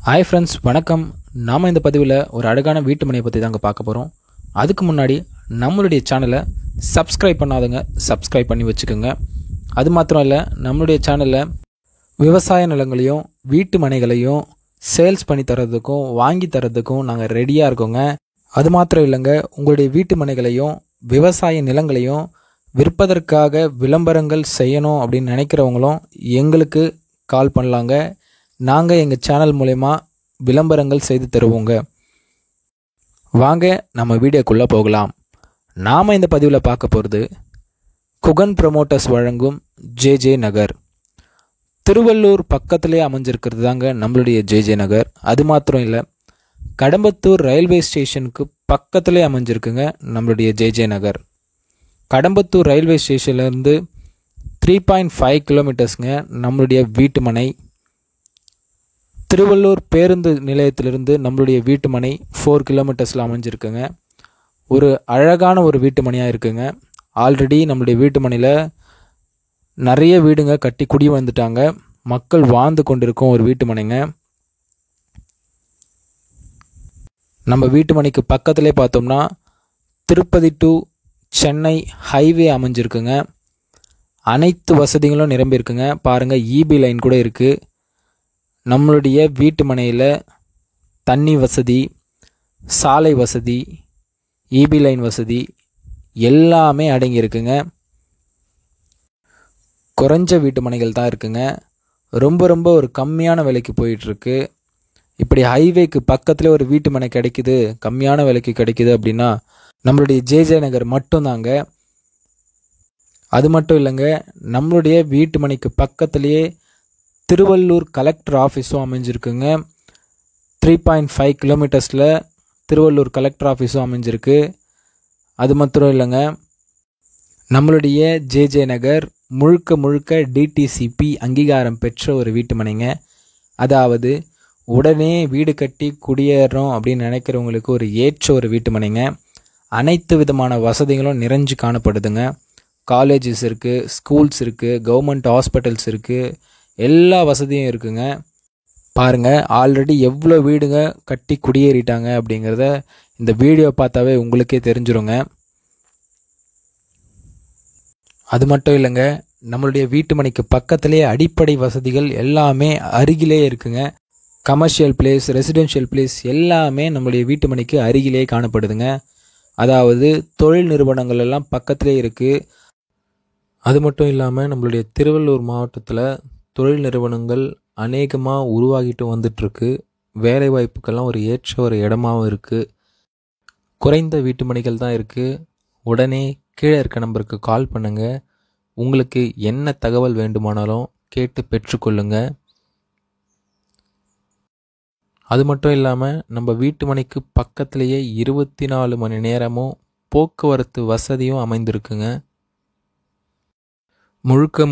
Hi friends, வணக்கம். நாம் இந்த பதிவில் ஒரு அழகான வீட்டு மனையை பற்றி தாங்க பார்க்க போகிறோம். அதுக்கு முன்னாடி நம்மளுடைய சேனலை சப்ஸ்கிரைப் பண்ணாதவங்க சப்ஸ்கிரைப் பண்ணி வச்சுக்கோங்க. அது மாத்திரம் இல்லை, நம்மளுடைய சேனலில் விவசாய நிலங்களையும் வீட்டு மனைகளையும் சேல்ஸ் பண்ணி தரதுக்கும் வாங்கி தரதுக்கும் நாங்கள் ரெடியாக இருக்கோங்க. அது மாத்திரம் இல்லைங்க, உங்களுடைய வீட்டு மனைகளையும் விவசாய நிலங்களையும் விற்பதற்காக விளம்பரங்கள் செய்யணும் அப்படின்னு நினைக்கிறவங்களும் எங்களுக்கு கால் பண்ணலாங்க. நாங்கள் எங்கள் சேனல் மூலமா விளம்பரங்கள் செய்து தருவோங்க. வாங்க நம்ம வீடியோக்குள்ளே போகலாம். நாம் இந்த பதிவில் பார்க்க போகிறது குகன் ப்ரமோட்டர்ஸ் வழங்கும் ஜே நகர். திருவள்ளூர் பக்கத்திலே அமைஞ்சிருக்கிறது தாங்க நம்மளுடைய ஜே நகர். அது மாத்திரம் இல்லை, கடம்பத்தூர் ரயில்வே ஸ்டேஷனுக்கு பக்கத்திலே அமைஞ்சிருக்குங்க நம்மளுடைய ஜே நகர். கடம்பத்தூர் ரயில்வே ஸ்டேஷன்லேருந்து 3.5 கிலோமீட்டர்ஸ்ங்க நம்மளுடைய வீட்டு மனை. திருவள்ளூர் பேருந்து நிலையத்திலிருந்து நம்மளுடைய வீட்டு மனை 4 கிலோமீட்டர்ஸில் அமைஞ்சிருக்குங்க. ஒரு அழகான ஒரு வீட்டு மனையாக இருக்குங்க. ஆல்ரெடி நம்மளுடைய வீட்டு மனையில் நிறைய வீடுங்க கட்டி குடி வந்துட்டாங்க. மக்கள் வாழ்ந்து கொண்டிருக்கும் ஒரு வீட்டு மனைங்க. நம்ம வீட்டு மனைக்கு பக்கத்திலே பார்த்தோம்னா திருப்பதி டு சென்னை ஹைவே அமைஞ்சிருக்குங்க. அனைத்து வசதிகளும் நிரம்பியிருக்குங்க. பாருங்கள், இபி லைன் கூட இருக்குது. நம்மளுடைய வீட்டு மனையில் தண்ணி வசதி, சாலை வசதி, இபி லைன் வசதி எல்லாமே அடங்கியிருக்குங்க. குறைஞ்ச வீட்டு மனைகள் தான் இருக்குங்க. ரொம்ப ஒரு கம்மியான விலைக்கு போயிட்டுருக்கு. இப்படி ஹைவேக்கு பக்கத்தில் ஒரு வீட்டு மனை கிடைக்குது, கம்மியான விலைக்கு கிடைக்குது அப்படின்னா நம்மளுடைய ஜே நகர் மட்டும்தாங்க. அது மட்டும் இல்லைங்க, நம்மளுடைய வீட்டு மனைக்கு பக்கத்துலேயே திருவள்ளூர் கலெக்டர் ஆஃபீஸும் அமைஞ்சிருக்குங்க. 3.5 கிலோமீட்டர்ஸில் திருவள்ளூர் கலெக்டர் ஆஃபீஸும் அமைஞ்சிருக்கு. அது மாத்திரம் இல்லைங்க, நம்மளுடைய ஜே நகர் முழுக்க டிடிசிபி அங்கீகாரம் பெற்ற ஒரு வீட்டு மனைங்க. அதாவது உடனே வீடு கட்டி குடியேறோம் அப்படின்னு நினைக்கிறவங்களுக்கு ஒரு ஏற்ற ஒரு வீட்டு மனைங்க. அனைத்து விதமான வசதிகளும் நிறைஞ்சு காணப்படுதுங்க. காலேஜஸ் இருக்குது, ஸ்கூல்ஸ் இருக்குது, கவர்மெண்ட் ஹாஸ்பிட்டல்ஸ் இருக்குது, எல்லா வசதியும் இருக்குங்க. பாருங்கள், ஆல்ரெடி எவ்வளோ வீடுங்க கட்டி குடியேறிட்டாங்க அப்படிங்கிறத இந்த வீடியோ பார்த்தாவே உங்களுக்கே தெரிஞ்சிருங்க. அது மட்டும் இல்லைங்க, நம்மளுடைய வீட்டு மனைக்கு பக்கத்திலே அடிப்படை வசதிகள் எல்லாமே அருகிலே இருக்குங்க. கமர்ஷியல் பிளேஸ், ரெசிடென்ஷியல் பிளேஸ் எல்லாமே நம்மளுடைய வீட்டு மனைக்கு அருகிலே காணப்படுதுங்க. அதாவது தொழில் நிறுவனங்கள் எல்லாம் பக்கத்திலே இருக்குது. அது மட்டும் இல்லாமல் நம்மளுடைய திருவள்ளூர் மாவட்டத்தில் தொழில் நிறுவனங்கள் அநேகமாக உருவாகிட்டு வந்துட்டுருக்கு. வேலை வாய்ப்புக்கெல்லாம் ஒரு ஏற்ற ஒரு இடமாவும் இருக்குது. குறைந்த வீட்டு மனைகள் தான் இருக்குது. உடனே கீழே இருக்க நம்பருக்கு கால் பண்ணுங்கள். உங்களுக்கு என்ன தகவல் வேண்டுமானாலும் கேட்டு பெற்றுக்கொள்ளுங்க. அது மட்டும் இல்லாமல் நம்ம வீட்டு மனைக்கு பக்கத்திலேயே 24 மணி நேரமும் போக்குவரத்து வசதியும் அமைந்திருக்குங்க.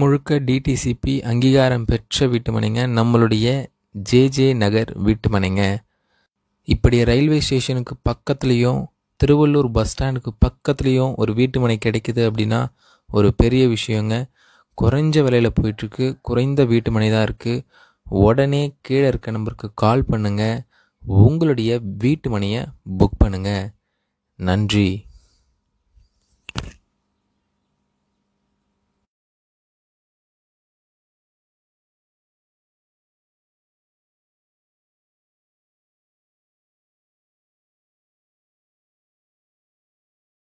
முழுக்க டிடிசிபி அங்கீகாரம் பெற்ற வீட்டு மனைங்க நம்மளுடைய ஜே நகர் வீட்டு மனைங்க. இப்படி ரயில்வே ஸ்டேஷனுக்கு பக்கத்துலேயும் திருவள்ளூர் பஸ் ஸ்டாண்டுக்கு பக்கத்துலேயும் ஒரு வீட்டு மனை கிடைக்குது அப்படின்னா ஒரு பெரிய விஷயங்க. குறைஞ்ச விலையில் போயிட்டுருக்கு. குறைந்த வீட்டு மனை தான் இருக்குது. உடனே கீழே இருக்க நம்பருக்கு கால் பண்ணுங்கள். உங்களுடைய வீட்டு மனையை புக் பண்ணுங்கள். நன்றி.